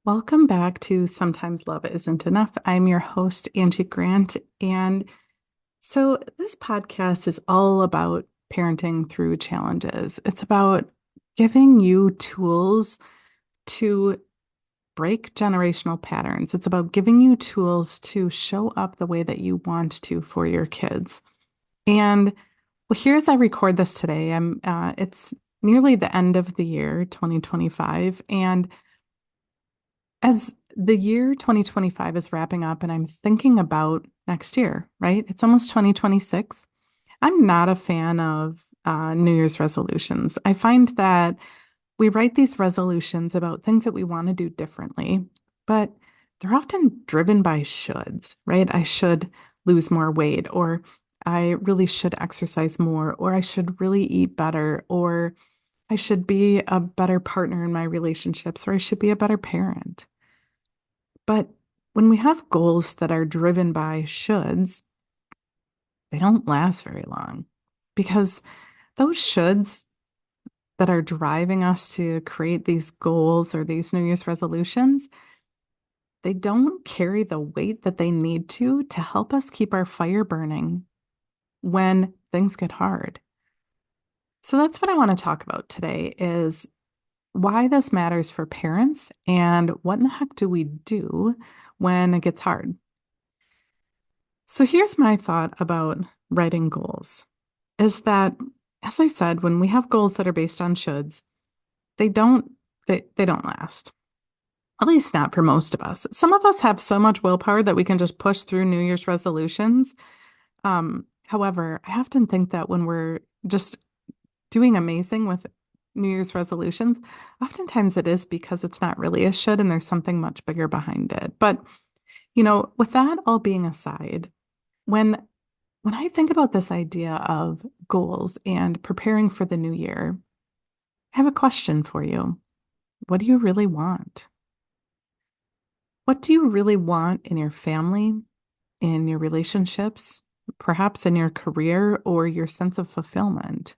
Welcome back to Sometimes Love Isn't Enough. I'm your host, Angie Grant. And so this podcast is all about parenting through challenges. It's about giving you tools to break generational patterns. It's about giving you tools to show up the way that you want to for your kids. And well, here as I record this today, it's nearly the end of the year, 2025. And as the year 2025 is wrapping up and I'm thinking about next year, right? It's almost 2026. I'm not a fan of New Year's resolutions. I find that we write these resolutions about things that we want to do differently, but they're often driven by shoulds, right? I should lose more weight, or I really should exercise more, or I should really eat better, or I should be a better partner in my relationships, or I should be a better parent. But when we have goals that are driven by shoulds, they don't last very long because those shoulds that are driving us to create these goals or these New Year's resolutions, they don't carry the weight that they need to help us keep our fire burning when things get hard. So that's what I want to talk about today is why this matters for parents and what in the heck do we do when it gets hard. So here's my thought about writing goals is that, as I said, when we have goals that are based on shoulds, they don't they don't last. At least not for most of us. Some of us have so much willpower that we can just push through New Year's resolutions. However, I often think that when we're just doing amazing with New Year's resolutions, oftentimes it is because it's not really a should and there's something much bigger behind it. But, with that all being aside, when when I think about this idea of goals and preparing for the new year, I have a question for you. What do you really want? What do you really want in your family, in your relationships, perhaps in your career or your sense of fulfillment?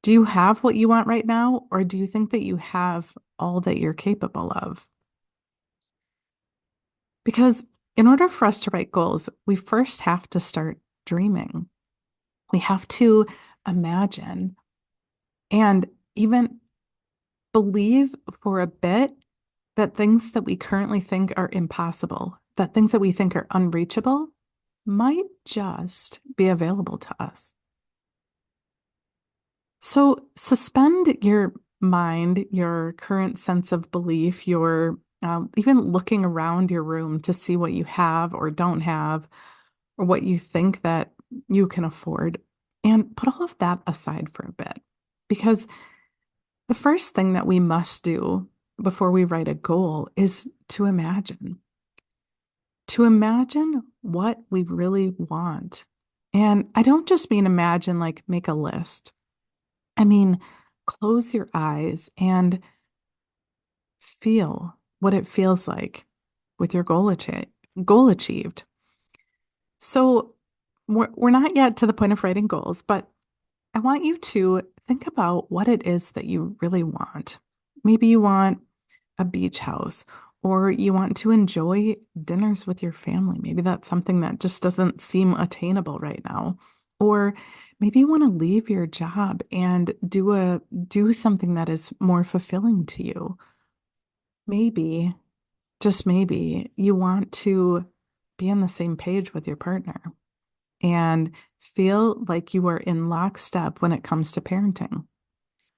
Do you have what you want right now, or do you think that you have all that you're capable of? Because in order for us to write goals, we first have to start dreaming. We have to imagine and even believe for a bit that things that we currently think are impossible, that things that we think are unreachable, might just be available to us. So suspend your mind, your current sense of belief, your even looking around your room to see what you have or don't have, or what you think that you can afford, and put all of that aside for a bit. Because the first thing that we must do before we write a goal is to imagine what we really want. And I don't just mean imagine like make a list. I mean, close your eyes and feel what it feels like with your goal achieved. So we're not yet to the point of writing goals, but I want you to think about what it is that you really want. Maybe you want a beach house, or you want to enjoy dinners with your family. Maybe that's something that just doesn't seem attainable right now. Or maybe you want to leave your job and do something that is more fulfilling to you. Maybe, just maybe, you want to be on the same page with your partner and feel like you are in lockstep when it comes to parenting.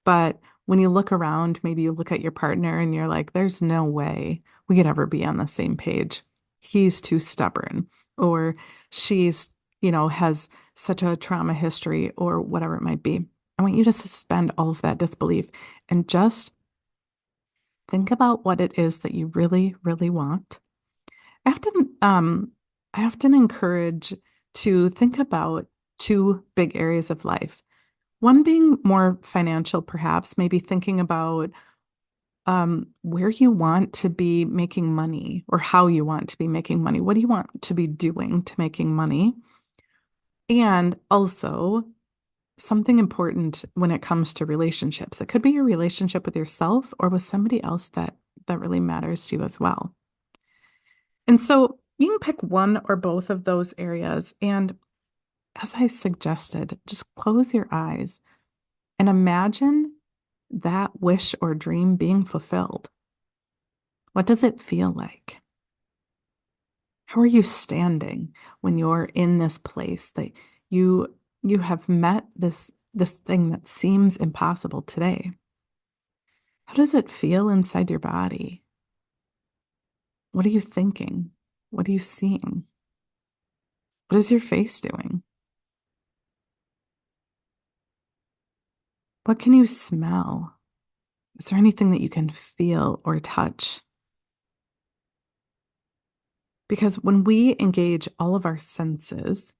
But when you look around, maybe you look at your partner and you're like, there's no way we could ever be on the same page. He's too stubborn, or she's, has such a trauma history, or whatever it might be. I want you to suspend all of that disbelief and just think about what it is that you really, really want. I often, um, I often encourage to think about two big areas of life. One being more financial, perhaps, maybe thinking about where you want to be making money or how you want to be making money. What do you want to be doing to making money? And also something important when it comes to relationships. It could be your relationship with yourself or with somebody else that really matters to you as well. And so you can pick one or both of those areas. And as I suggested, just close your eyes and imagine that wish or dream being fulfilled. What does it feel like? How are you standing when you're in this place that you have met this thing that seems impossible today? How does it feel inside your body? What are you thinking? What are you seeing? What is your face doing? What can you smell? Is there anything that you can feel or touch? Because when we engage all of our senses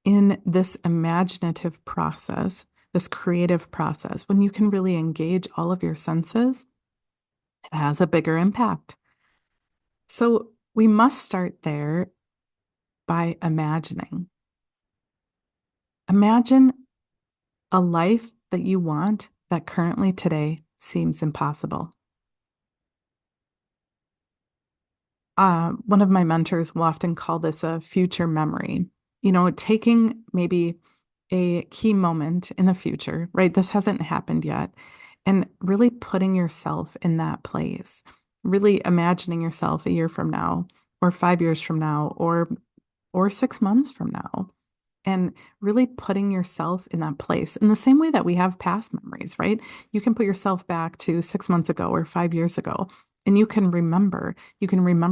in this imaginative process, this creative process, when you can really engage all of your senses, it has a bigger impact. So we must start there by imagining. Imagine a life that you want that currently today seems impossible. One of my mentors will often call this a future memory. Taking maybe a key moment in the future, right? This hasn't happened yet, and really putting yourself in that place, really imagining yourself a year from now, or 5 years from now, or 6 months from now, and really putting yourself in that place in the same way that we have past memories, right? You can put yourself back to 6 months ago or 5 years ago, and you can remember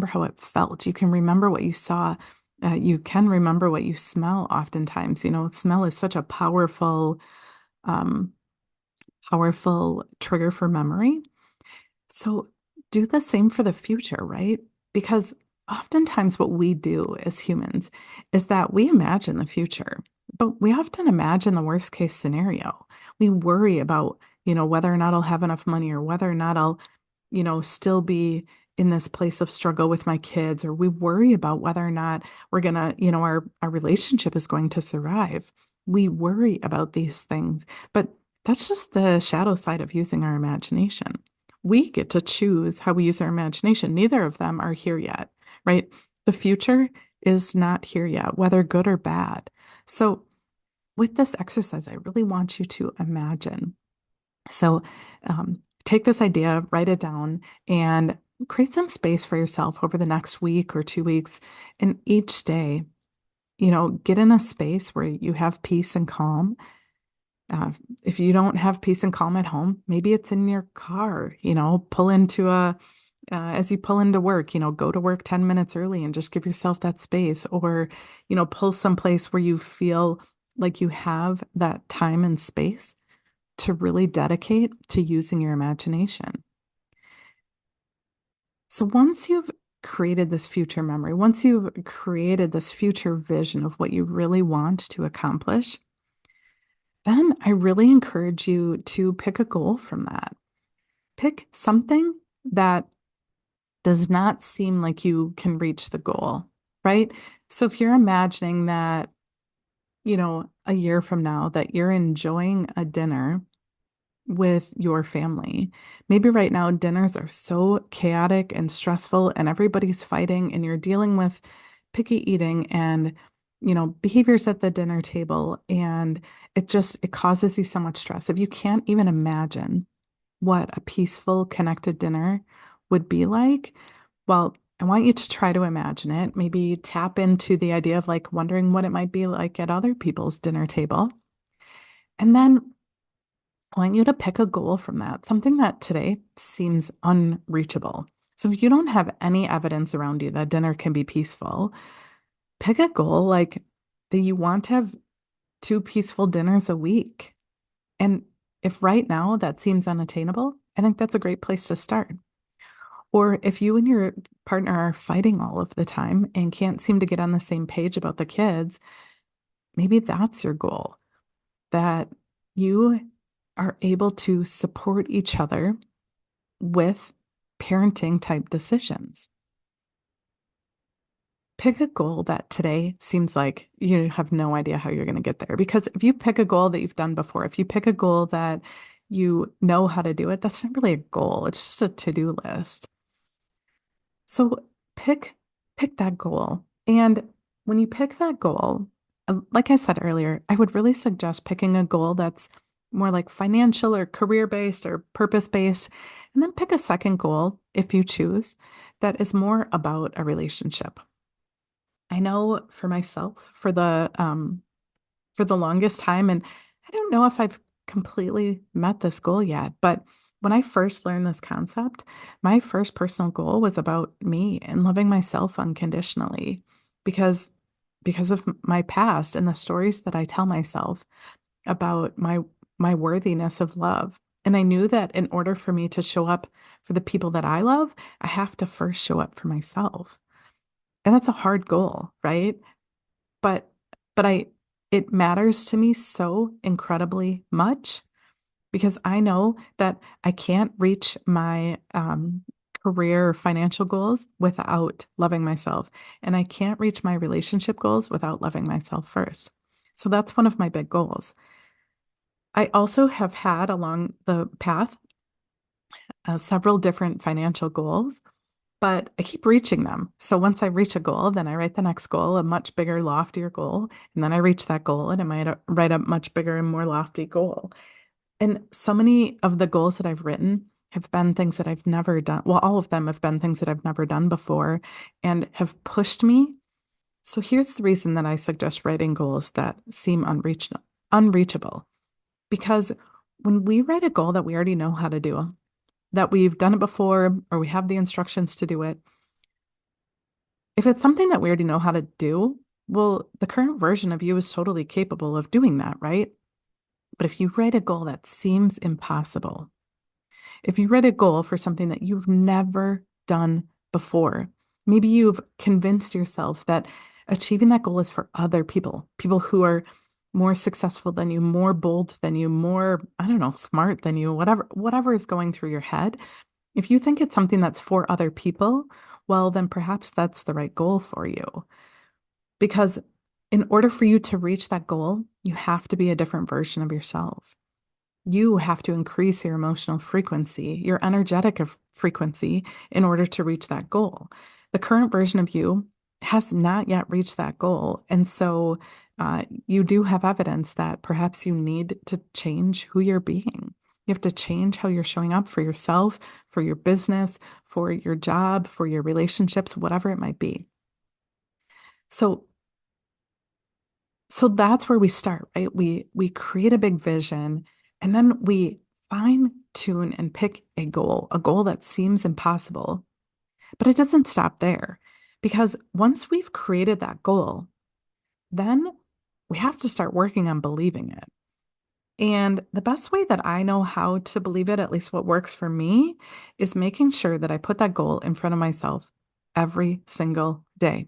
how it felt. You can remember what you saw. You can remember what you smell oftentimes. Smell is such a um, powerful trigger for memory. So do the same for the future, right? Because oftentimes what we do as humans is that we imagine the future, but we often imagine the worst case scenario. We worry about, whether or not I'll have enough money or whether or not I'll, still be in this place of struggle with my kids, or we worry about whether or not we're gonna, our relationship is going to survive. We worry about these things, but that's just the shadow side of using our imagination. We get to choose how we use our imagination. Neither of them are here yet, right? The future is not here yet, whether good or bad. So, with this exercise, I really want you to imagine. So, take this idea, write it down, and create some space for yourself over the next week or 2 weeks. And each day, get in a space where you have peace and calm. If you don't have peace and calm at home, maybe it's in your car, as you pull into work, go to work 10 minutes early and just give yourself that space, or, pull someplace where you feel like you have that time and space to really dedicate to using your imagination. So once you've created this future memory, once you've created this future vision of what you really want to accomplish, then I really encourage you to pick a goal from that. Pick something that does not seem like you can reach the goal, right? So if you're imagining that, a year from now, that you're enjoying a dinner with your family. Maybe right now dinners are so chaotic and stressful and everybody's fighting and you're dealing with picky eating and behaviors at the dinner table, and it causes you so much stress. If you can't even imagine what a peaceful connected dinner would be like, well, I want you to try to imagine it. Maybe tap into the idea of like wondering what it might be like at other people's dinner table. And then I want you to pick a goal from that, something that today seems unreachable. So if you don't have any evidence around you that dinner can be peaceful, pick a goal like that you want to have 2 peaceful dinners a week. And if right now that seems unattainable, I think that's a great place to start. Or if you and your partner are fighting all of the time and can't seem to get on the same page about the kids, maybe that's your goal, that you are able to support each other with parenting type decisions. Pick a goal that today seems like you have no idea how you're going to get there. Because if you pick a goal that you've done before, if you pick a goal that you know how to do it, that's not really a goal. It's just a to-do list. So pick pick that goal. And when you pick that goal, like I said earlier, I would really suggest picking a goal that's more like financial or career based or purpose based. And then pick a second goal if you choose that is more about a relationship. I know for myself, for the longest time, and I don't know if I've completely met this goal yet, but when I first learned this concept, my first personal goal was about me and loving myself unconditionally because of my past and the stories that I tell myself about my worthiness of love. And I knew that in order for me to show up for the people that I love, I have to first show up for myself. And that's a hard goal, right? But but it matters to me so incredibly much because I know that I can't reach my career or financial goals without loving myself. And I can't reach my relationship goals without loving myself first. So that's one of my big goals. I also have had along the path several different financial goals, but I keep reaching them. So once I reach a goal, then I write the next goal, a much bigger, loftier goal. And then I reach that goal and I might write a much bigger and more lofty goal. And so many of the goals that I've written have been things that I've never done. Well, all of them have been things that I've never done before and have pushed me. So here's the reason that I suggest writing goals that seem unreachable. Because when we write a goal that we already know how to do, that we've done it before, or we have the instructions to do it, if it's something that we already know how to do, well, the current version of you is totally capable of doing that, right? But if you write a goal that seems impossible, if you write a goal for something that you've never done before, maybe you've convinced yourself that achieving that goal is for other people, people who are more successful than you, more bold than you, more, I don't know, smart than you, whatever is going through your head. If you think it's something that's for other people, well, then perhaps that's the right goal for you. Because in order for you to reach that goal, you have to be a different version of yourself. You have to increase your emotional frequency, your energetic frequency in order to reach that goal. The current version of you has not yet reached that goal. And so you do have evidence that perhaps you need to change who you're being. You have to change how you're showing up for yourself, for your business, for your job, for your relationships, whatever it might be. So so that's where we start, right? We create a big vision and then we fine tune and pick a goal that seems impossible, but it doesn't stop there because once we've created that goal, then we have to start working on believing it. And the best way that I know how to believe it, at least what works for me, is making sure that I put that goal in front of myself every single day.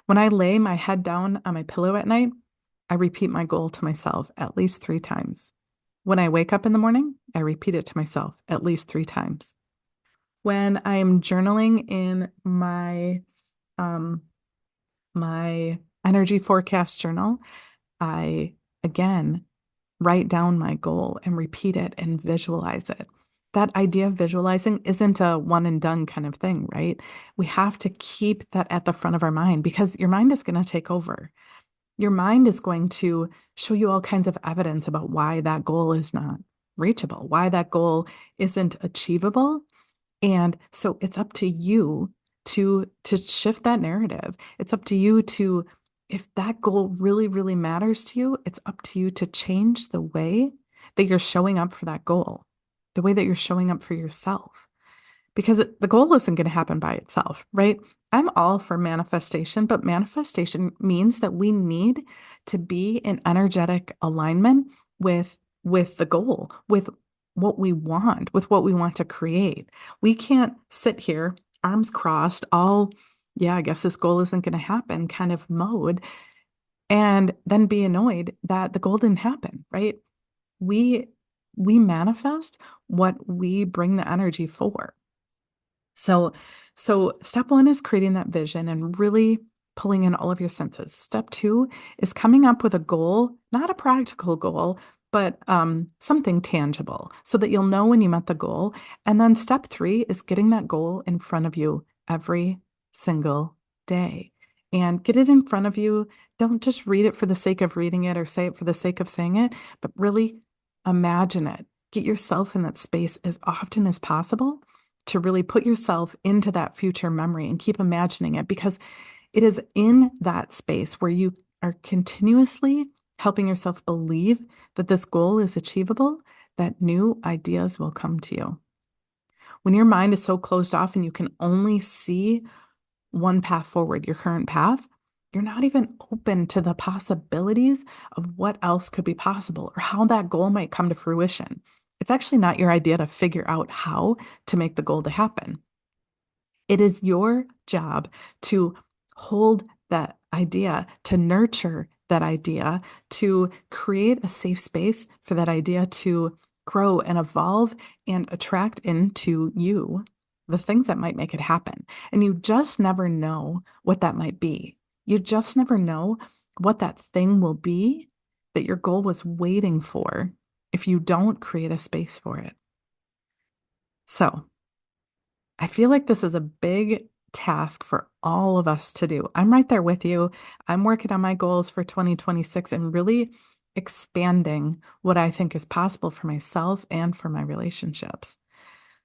When I lay my head down on my pillow at night, I repeat my goal to myself at least 3 times. When I wake up in the morning, I repeat it to myself at least 3 times. When I'm journaling in um my energy forecast journal, I again write down my goal and repeat it and visualize it. That idea of visualizing isn't a one and done kind of thing, right? We have to keep that at the front of our mind because your mind is going to take over. Your mind is going to show you all kinds of evidence about why that goal is not reachable, why that goal isn't achievable. And so it's up to you to shift that narrative. It's up to you to, if that goal really, really matters to you, it's up to you to change the way that you're showing up for that goal, the way that you're showing up for yourself because the goal isn't going to happen by itself, right? I'm all for manifestation, but manifestation means that we need to be in energetic alignment with the goal, with with what we want to create. We can't sit here, arms crossed, all, yeah, I guess this goal isn't going to happen kind of mode, and then be annoyed that the goal didn't happen, right? We we manifest what we bring the energy for. So, so step one is creating that vision and really pulling in all of your senses. Step two is coming up with a goal, not a practical goal, but something tangible so that you'll know when you met the goal. And then step three is getting that goal in front of you every single day and get it in front of you. Don't just read it for the sake of reading it or say it for the sake of saying it, but really imagine it. Get yourself in that space as often as possible to really put yourself into that future memory and keep imagining it because it is in that space where you are continuously helping yourself believe that this goal is achievable, that new ideas will come to you. When your mind is so closed off and you can only see one path forward, your current path, you're not even open to the possibilities of what else could be possible or how that goal might come to fruition. It's actually not your idea to figure out how to make the goal to happen. It is your job to hold that idea, to nurture that idea, to create a safe space for that idea to grow and evolve and attract into you the things that might make it happen. And you just never know what that might be. You just never know what that thing will be that your goal was waiting for if you don't create a space for it. So, I feel like this is a big task for all of us to do. I'm right there with you. I'm working on my goals for 2026 and really expanding what I think is possible for myself and for my relationships.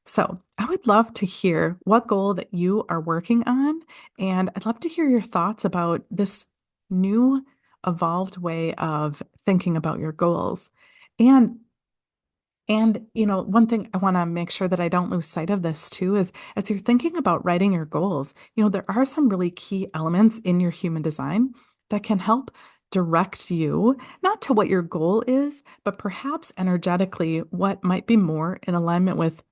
So, I would love to hear what goal that you are working on. And I'd love to hear your thoughts about this new evolved way of thinking about your goals. And one thing I want to make sure that I don't lose sight of this too is as you're thinking about writing your goals, there are some really key elements in your human design that can help direct you, not to what your goal is, but perhaps energetically what might be more in alignment with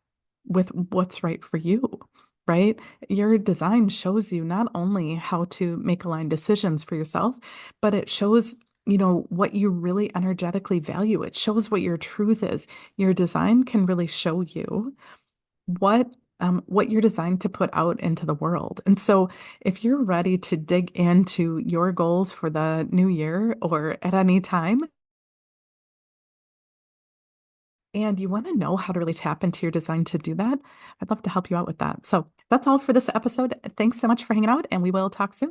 what's right for you, right? Your design shows you not only how to make aligned decisions for yourself, but it shows, what you really energetically value. It shows what your truth is. Your design can really show you what you're designed to put out into the world. And so if you're ready to dig into your goals for the new year or at any time, and you want to know how to really tap into your design to do that, I'd love to help you out with that. So that's all for this episode. Thanks so much for hanging out, and we will talk soon.